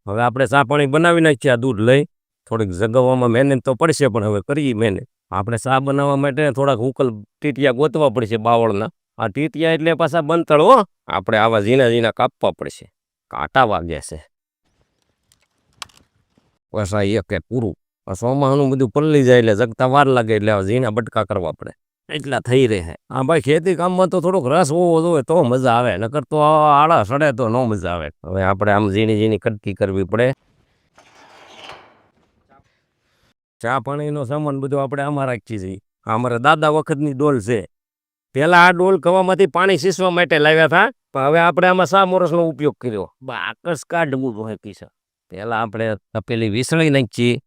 હવે આપણે ચા પાણી બનાવી નાખીએ. આ દૂધ લઈ થોડીક જગાવવામાં મહેનત તો પડશે, પણ હવે કરીએ મહેનત. આપણે ચા બનાવવા માટે થોડાક ઉકલ ટીટિયા ગોતવા પડશે બાવળના. આ ટીટિયા એટલે પાછા બંતળ હો, આપણે આવા ઝીણા ઝીણા કાપવા પડશે. કાંટા વાગ્યા છે પાછા એક પૂરું. સોમાનું બધું પલળી જાય એટલે જગતા વાર લાગે, એટલે ઝીણા બટકા કરવા પડે. એટલા થઈ રહે. હા ભાઈ, ખેતી કામમાં તો થોડોક રસ હોવો જોઈએ તો મજા આવે, નકર તો આળા સડે તો ન મજા આવે. હવે આપણે આમ ઝીણી ઝીણી કટકી કરવી પડે. ચા પાણીનો સામાન બધો આપણે આમાં રાખીએ છીએ. અમારા દાદા વખતની ડોલ છે. પેલા આ ડોલ કવામાંથી પાણી સીસવા માટે લાવ્યા હતા, પણ હવે આપણે આમાં શા મોરસનો ઉપયોગ કર્યો. આકસ કાઢવું હોય પીસા. પેલા આપણે તપેલી વિસળી નાખીએ.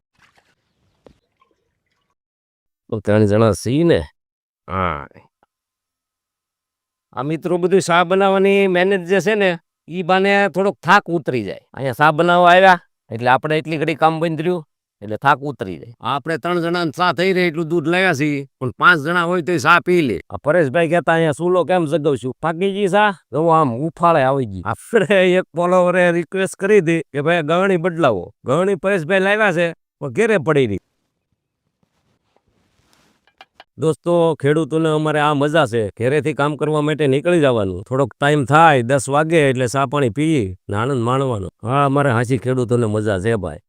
3 જણા સી ને. હા, આ મિત્રો બધું શા બનાવવાની મહેનત જે છે ને, એ બાને થોડોક થાક ઉતરી જાય. અહીંયા શા બનાવવા આવ્યા એટલે આપણે એટલી ઘડી કામ બંધ રહ્યું એટલે થાક ઉતરી જાય. આપણે 3 જણા ચા થઈ રહી એટલું દૂધ લાવ્યા છીએ, પણ 5 જણા હોય તો ચા પી લે. આ પરેશભાઈ કહેતા અહીંયા સૂલો કેમ જગાવશું, પાકી ગઈ ચા જો આમ ઉફાળે આવી ગઈ. આપણે એક ફોલોવરે રિક્વેસ્ટ કરી હતી કે ભાઈ ગળણી બદલાવો. ગળણી પરેશભાઈ લાવ્યા છે પણ ઘેરે પડી રહી. દોસ્તો, ખેડૂતોને અમારે આ મજા છે, ઘેરેથી કામ કરવા માટે નીકળી જવાનું. થોડોક ટાઈમ થાય 10 વાગે એટલે ચા પાણી પી આનંદ માણવાનો. હા, અમારે હાંસી ખેડૂતોને મજા છે ભાઈ.